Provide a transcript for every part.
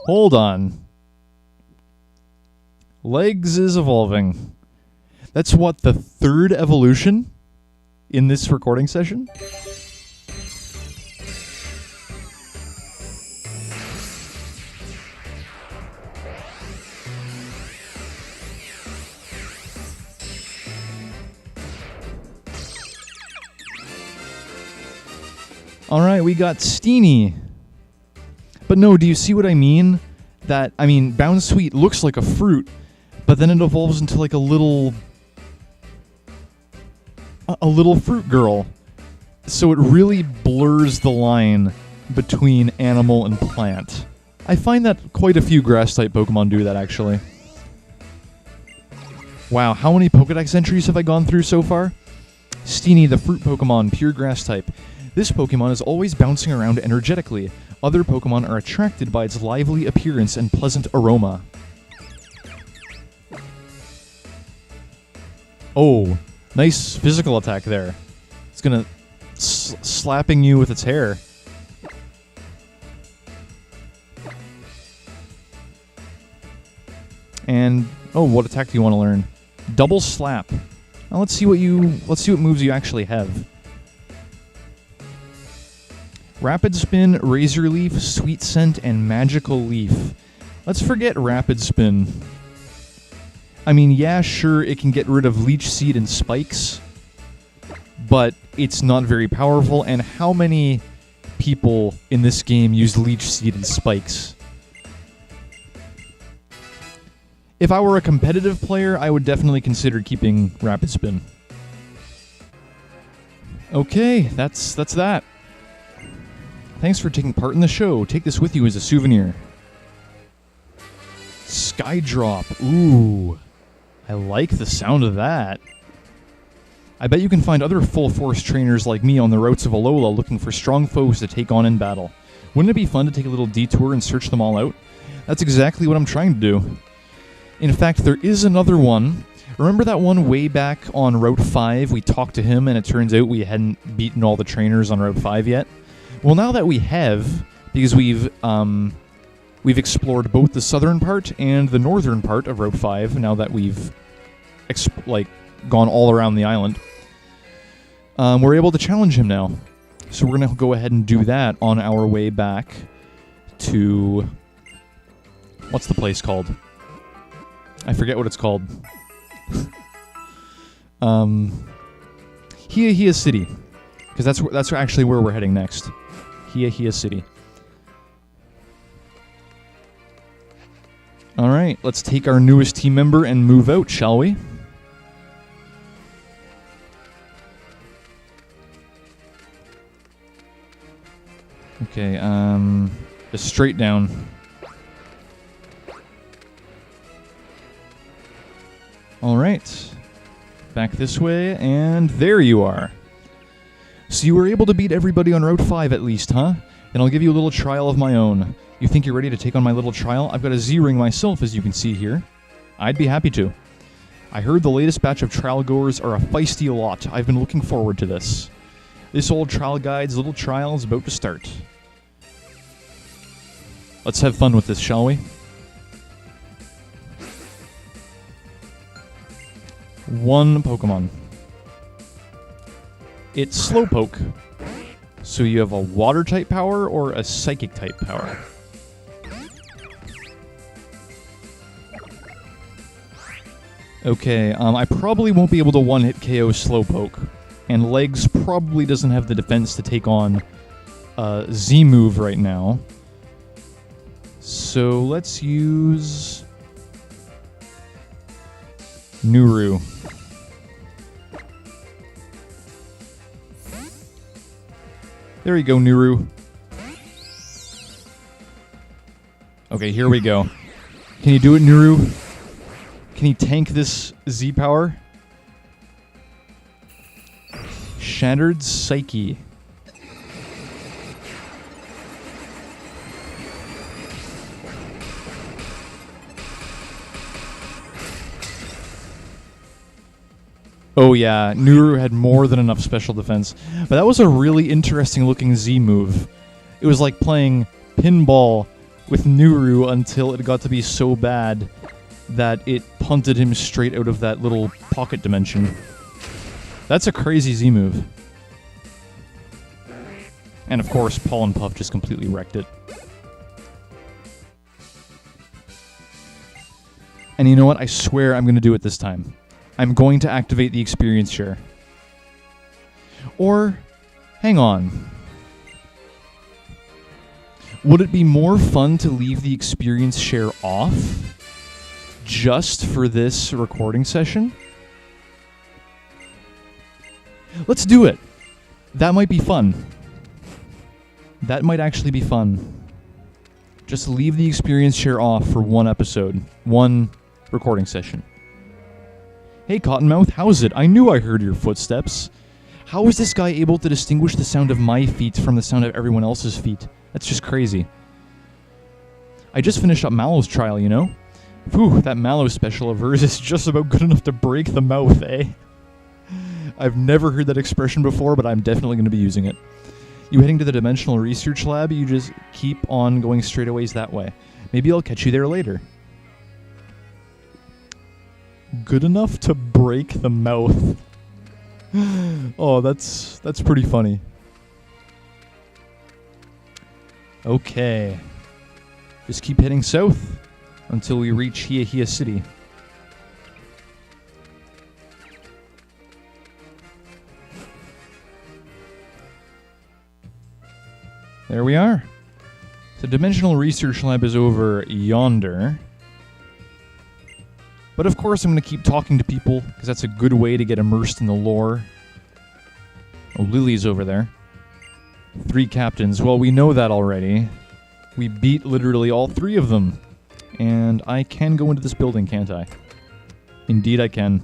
Hold on. Legs is evolving. That's what, the third evolution in this recording session? Alright, we got Steenee. But no, do you see what I mean? Bound Sweet looks like a fruit, but then it evolves into like a little fruit girl. So it really blurs the line between animal and plant. I find that quite a few grass-type Pokemon do that, actually. Wow, how many Pokedex entries have I gone through so far? Steenee, the fruit Pokemon, pure grass-type. This Pokemon is always bouncing around energetically. Other Pokemon are attracted by its lively appearance and pleasant aroma. Oh, nice physical attack there. It's gonna slapping you with its hair. And oh, what attack do you want to learn? Double slap. Now let's see what moves you actually have. Rapid Spin, Razor Leaf, Sweet Scent, and Magical Leaf. Let's forget Rapid Spin. I mean, yeah, sure, it can get rid of Leech Seed and Spikes, but it's not very powerful, and how many people in this game use Leech Seed and Spikes? If I were a competitive player, I would definitely consider keeping Rapid Spin. Okay, that's that. Thanks for taking part in the show. Take this with you as a souvenir. Skydrop. Ooh. I like the sound of that. I bet you can find other full force trainers like me on the routes of Alola looking for strong foes to take on in battle. Wouldn't it be fun to take a little detour and search them all out? That's exactly what I'm trying to do. In fact, there is another one. Remember that one way back on Route 5? We talked to him and it turns out we hadn't beaten all the trainers on Route 5 yet? Well, now that we have, because we've explored both the southern part and the northern part of Route 5, now that we've gone all around the island, we're able to challenge him now. So we're going to go ahead and do that on our way back to... What's the place called? I forget what it's called. Heahea City. Because that's actually where we're heading next. Heahea City. Alright, let's take our newest team member and move out, shall we? Okay, just straight down. Alright. Back this way, and there you are. So you were able to beat everybody on Route 5 at least, huh? Then I'll give you a little trial of my own. You think you're ready to take on my little trial? I've got a Z-Ring myself, as you can see here. I'd be happy to. I heard the latest batch of trial goers are a feisty lot. I've been looking forward to this. This old trial guide's little trial is about to start. Let's have fun with this, shall we? One Pokemon. It's Slowpoke. So you have a Water-type power or a Psychic-type power? Okay, I probably won't be able to one-hit KO Slowpoke. And Legs probably doesn't have the defense to take on Z-move right now. So let's use... Nuru. There you go, Nuru. Okay, here we go. Can you do it, Nuru? Can you tank this Z-power? Shattered Psyche. Oh yeah, Nuru had more than enough special defense. But that was a really interesting looking Z move. It was like playing pinball with Nuru until it got to be so bad that it punted him straight out of that little pocket dimension. That's a crazy Z move. And of course, Pollen Puff just completely wrecked it. And you know what? I swear I'm going to do it this time. I'm going to activate the experience share. Or, hang on. Would it be more fun to leave the experience share off just for this recording session? Let's do it. That might be fun. That might actually be fun. Just leave the experience share off for one episode. One recording session. Hey Cottonmouth, how's it? I knew I heard your footsteps. How is this guy able to distinguish the sound of my feet from the sound of everyone else's feet? That's just crazy. I just finished up Mallow's trial, you know? Phew, that Mallow special of hers is just about good enough to break the mouth, eh? I've never heard that expression before, but I'm definitely going to be using it. You heading to the Dimensional Research Lab? You just keep on going straightaways that way. Maybe I'll catch you there later. Good enough to break the mouth. Oh, that's pretty funny. Okay. Just keep heading south until we reach Heahea City. There we are. The Dimensional Research Lab is over yonder. But of course I'm going to keep talking to people, because that's a good way to get immersed in the lore. Oh, Lily's over there. 3 captains. Well, we know that already. We beat literally all 3 of them. And I can go into this building, can't I? Indeed I can.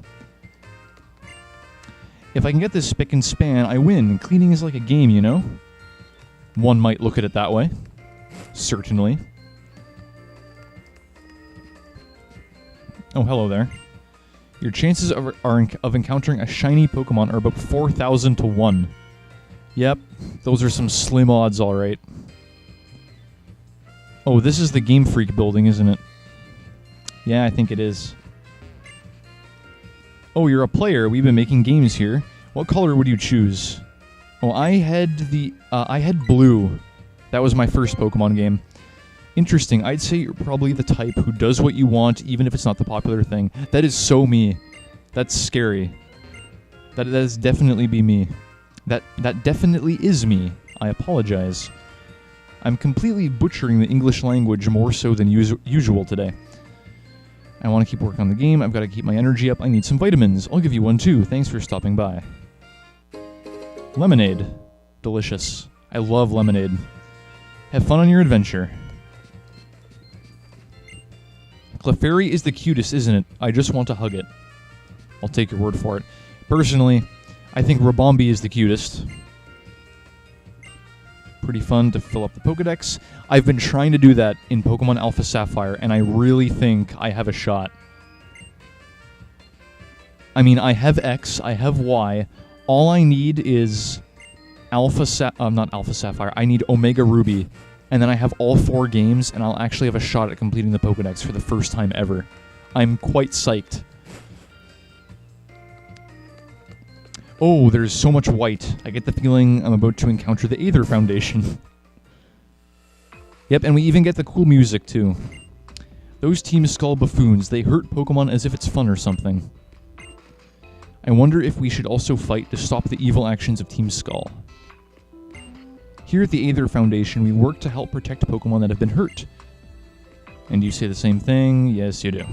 If I can get this spick and span, I win. Cleaning is like a game, you know? One might look at it that way. Certainly. Oh, hello there. Your chances of encountering a shiny Pokemon are about 4,000 to 1. Yep, those are some slim odds, alright. Oh, this is the Game Freak building, isn't it? Yeah, I think it is. Oh, you're a player. We've been making games here. What color would you choose? Oh, I had blue. That was my first Pokemon game. Interesting. I'd say you're probably the type who does what you want, even if it's not the popular thing. That is so me. That's scary. That is definitely be me. That definitely is me. I apologize. I'm completely butchering the English language more so than usual today. I want to keep working on the game. I've got to keep my energy up. I need some vitamins. I'll give you one too. Thanks for stopping by. Lemonade. Delicious. I love lemonade. Have fun on your adventure. Clefairy is the cutest, isn't it? I just want to hug it. I'll take your word for it. Personally, I think Rabombi is the cutest. Pretty fun to fill up the Pokedex. I've been trying to do that in Pokemon Alpha Sapphire, and I really think I have a shot. I mean, I have X, I have Y. All I need is not Alpha Sapphire. I need Omega Ruby. And then I have all 4 games, and I'll actually have a shot at completing the Pokedex for the first time ever. I'm quite psyched. Oh, there's so much white. I get the feeling I'm about to encounter the Aether Foundation. Yep, and we even get the cool music, too. Those Team Skull buffoons, they hurt Pokemon as if it's fun or something. I wonder if we should also fight to stop the evil actions of Team Skull. Here at the Aether Foundation, we work to help protect Pokemon that have been hurt. And you say the same thing? Yes, you do.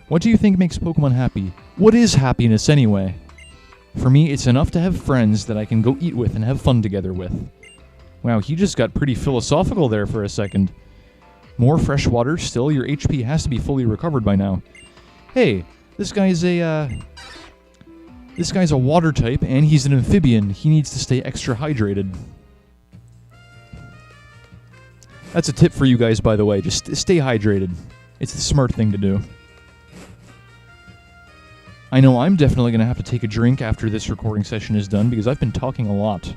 What do you think makes Pokemon happy? What is happiness, anyway? For me, it's enough to have friends that I can go eat with and have fun together with. Wow, he just got pretty philosophical there for a second. More fresh water? Still, your HP has to be fully recovered by now. Hey, this guy's a water type, and he's an amphibian. He needs to stay extra hydrated. That's a tip for you guys, by the way. Just stay hydrated. It's the smart thing to do. I know I'm definitely going to have to take a drink after this recording session is done, because I've been talking a lot.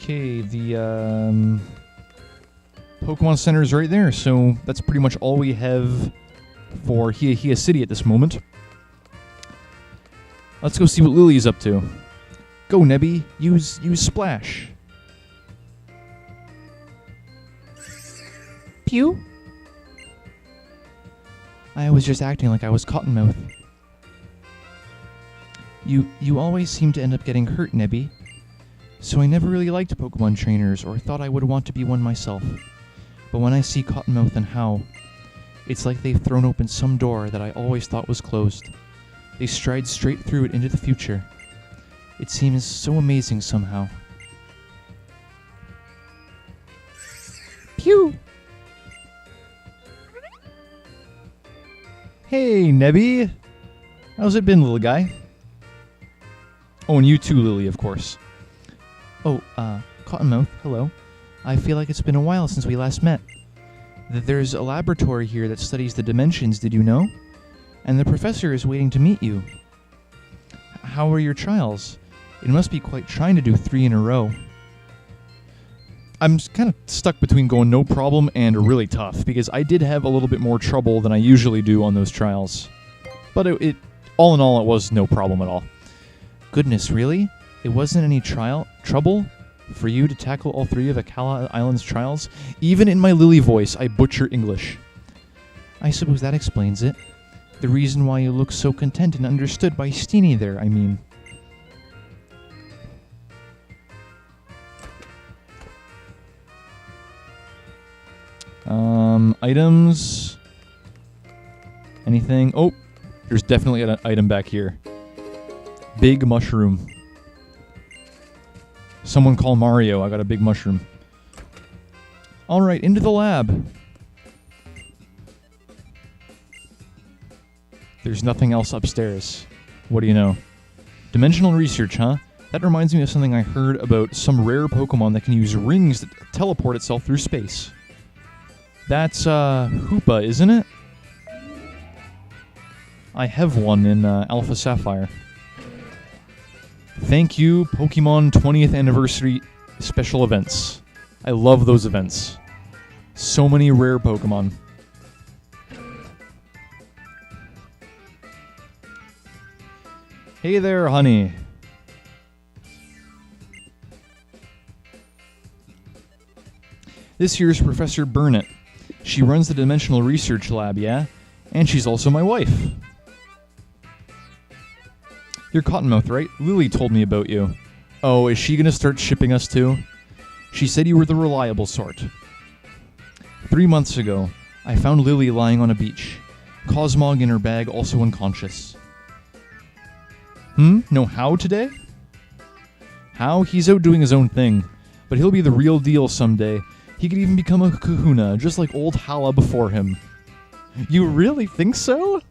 Okay, the Pokemon Center is right there, so that's pretty much all we have for Heahea City at this moment. Let's go see what Lily's up to. Go, Nebby. Use Splash. Pew. I was just acting like I was Cottonmouth. You always seem to end up getting hurt, Nebby. So I never really liked Pokemon trainers or thought I would want to be one myself. But when I see Cottonmouth and How, it's like they've thrown open some door that I always thought was closed. They stride straight through it into the future. It seems so amazing somehow. Pew! Hey, Nebby! How's it been, little guy? Oh, and you too, Lily, of course. Oh, Cottonmouth, hello. I feel like it's been a while since we last met. There's a laboratory here that studies the dimensions, did you know? And the professor is waiting to meet you. How are your trials? It must be quite trying to do 3 in a row. I'm kind of stuck between going no problem and really tough, because I did have a little bit more trouble than I usually do on those trials. But it all in all, it was no problem at all. Goodness, really? It wasn't any trouble for you to tackle all 3 of Akala Island's trials? Even in my Lily voice, I butcher English. I suppose that explains it. The reason why you look so content and understood by Steenee there, I mean. Items? Anything? Oh, there's definitely an item back here. Big mushroom. Someone call Mario, I got a big mushroom. Alright, into the lab. There's nothing else upstairs. What do you know? Dimensional research, huh? That reminds me of something I heard about some rare Pokemon that can use rings that teleport itself through space. That's, Hoopa, isn't it? I have one in, Alpha Sapphire. Thank you, Pokemon 20th Anniversary Special Events. I love those events. So many rare Pokemon. Hey there, honey. This here's Professor Burnett. She runs the Dimensional Research Lab, yeah? And she's also my wife. You're Cottonmouth, right? Lily told me about you. Oh, is she gonna start shipping us too? She said you were the reliable sort. 3 months ago, I found Lily lying on a beach. Cosmog in her bag, also unconscious. No How today? How? He's out doing his own thing. But he'll be the real deal someday. He could even become a kahuna, just like old Hala before him. You really think so?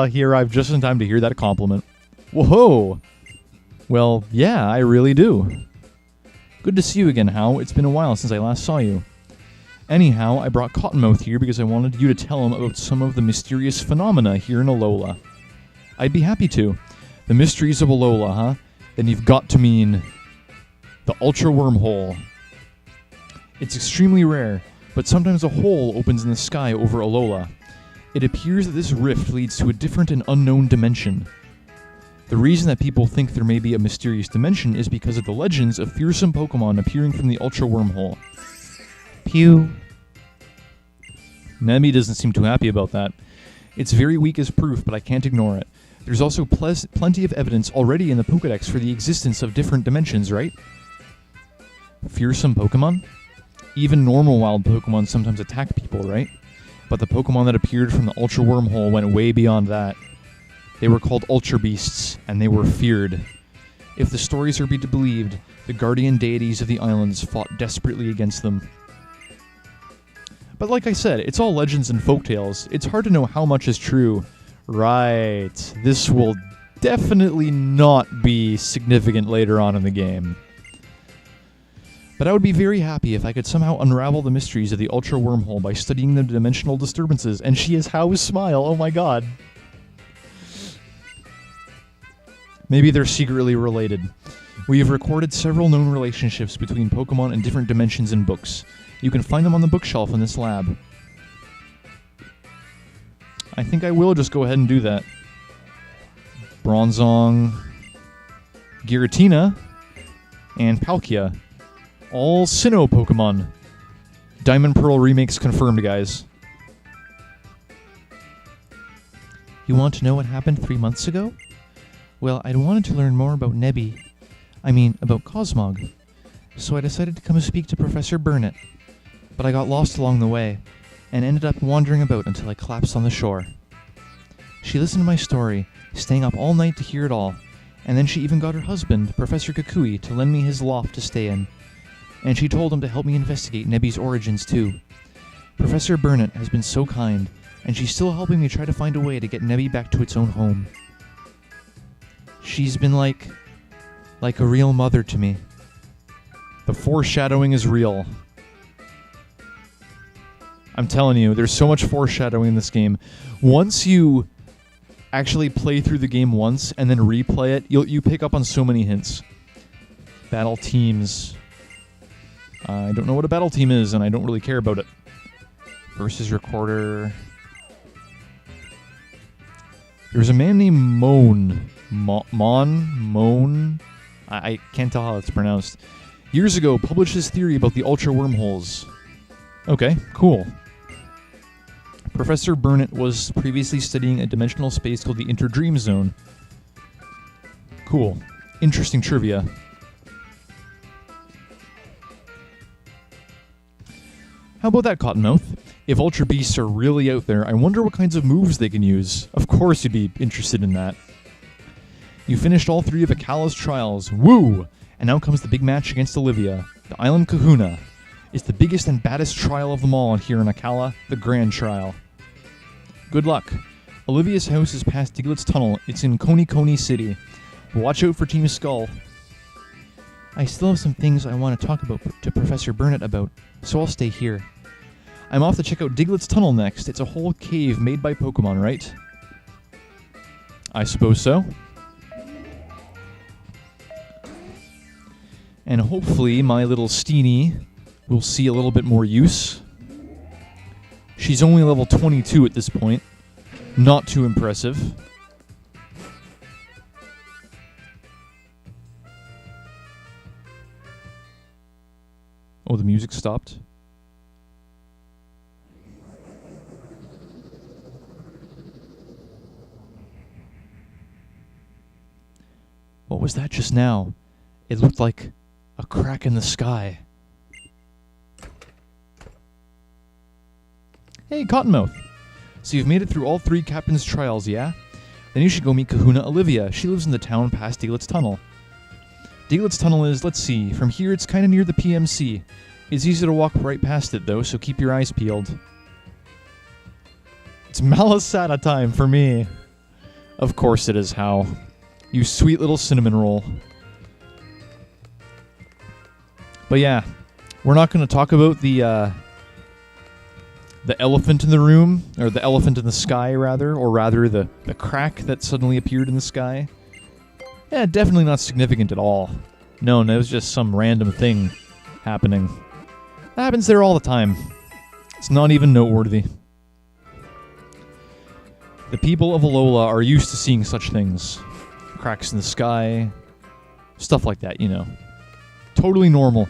He arrived just in time to hear that compliment. Whoa! Well, yeah, I really do. Good to see you again, How. It's been a while since I last saw you. Anyhow, I brought Cottonmouth here because I wanted you to tell him about some of the mysterious phenomena here in Alola. I'd be happy to. The mysteries of Alola, huh? Then you've got to mean the Ultra Wormhole. It's extremely rare, but sometimes a hole opens in the sky over Alola. It appears that this rift leads to a different and unknown dimension. The reason that people think there may be a mysterious dimension is because of the legends of fearsome Pokemon appearing from the Ultra Wormhole. Pew. Nemi doesn't seem too happy about that. It's very weak as proof, but I can't ignore it. There's also plenty of evidence already in the Pokédex for the existence of different dimensions, right? Fearsome Pokemon? Even normal wild Pokemon sometimes attack people, right? But the Pokemon that appeared from the Ultra Wormhole went way beyond that. They were called Ultra Beasts, and they were feared. If the stories are to be believed, the guardian deities of the islands fought desperately against them. But like I said, it's all legends and folktales. It's hard to know how much is true. Right. This will definitely not be significant later on in the game. But I would be very happy if I could somehow unravel the mysteries of the Ultra Wormhole by studying the dimensional disturbances, and she has How's smile, oh my god. Maybe they're secretly related. We have recorded several known relationships between Pokémon in different dimensions in books. You can find them on the bookshelf in this lab. I think I will just go ahead and do that. Bronzong, Giratina, and Palkia. All Sinnoh Pokémon. Diamond Pearl remakes confirmed, guys. You want to know what happened 3 months ago? Well, I wanted to learn more about Nebby. About Cosmog. So I decided to come and speak to Professor Burnett. But I got lost along the way, and ended up wandering about until I collapsed on the shore. She listened to my story, staying up all night to hear it all, and then she even got her husband, Professor Kukui, to lend me his loft to stay in. And she told him to help me investigate Nebby's origins too. Professor Burnett has been so kind, and she's still helping me try to find a way to get Nebby back to its own home. She's been like a real mother to me. The foreshadowing is real. I'm telling you, there's so much foreshadowing in this game. Once you actually play through the game once and then replay it, you pick up on so many hints. Battle teams. I don't know what a battle team is, and I don't really care about it. Versus recorder. There's a man named Moan. Moan? I can't tell how it's pronounced. Years ago, published his theory about the Ultra Wormholes. Okay, cool. Professor Burnett was previously studying a dimensional space called the Interdream Zone. Cool. Interesting trivia. How about that, Cottonmouth? If Ultra Beasts are really out there, I wonder what kinds of moves they can use. Of course you'd be interested in that. You finished all 3 of Akala's trials. Woo! And now comes the big match against Olivia. The Island Kahuna. It's the biggest and baddest trial of them all here in Akala, the Grand Trial. Good luck. Olivia's house is past Diglett's Tunnel. It's in Heahea City. Watch out for Team Skull. I still have some things I want to talk about to Professor Burnett about, so I'll stay here. I'm off to check out Diglett's Tunnel next. It's a whole cave made by Pokémon, right? I suppose so. And hopefully my little Steenee will see a little bit more use. She's only level 22 at this point. Not too impressive. Oh, the music stopped. What was that just now? It looked like a crack in the sky. Hey, Cottonmouth. So you've made it through all 3 Captain's trials, yeah? Then you should go meet Kahuna Olivia. She lives in the town past Diglett's Tunnel. Diglett's Tunnel is, let's see, from here it's kind of near the PMC. It's easy to walk right past it, though, so keep your eyes peeled. It's Malasada time for me. Of course it is, Hal. You sweet little cinnamon roll. But yeah, we're not going to talk about the elephant in the room, or the elephant in the sky, rather, or rather the crack that suddenly appeared in the sky. Yeah, definitely not significant at all. No, it was just some random thing happening. That happens there all the time. It's not even noteworthy. The people of Alola are used to seeing such things. Cracks in the sky, stuff like that, you know. Totally normal.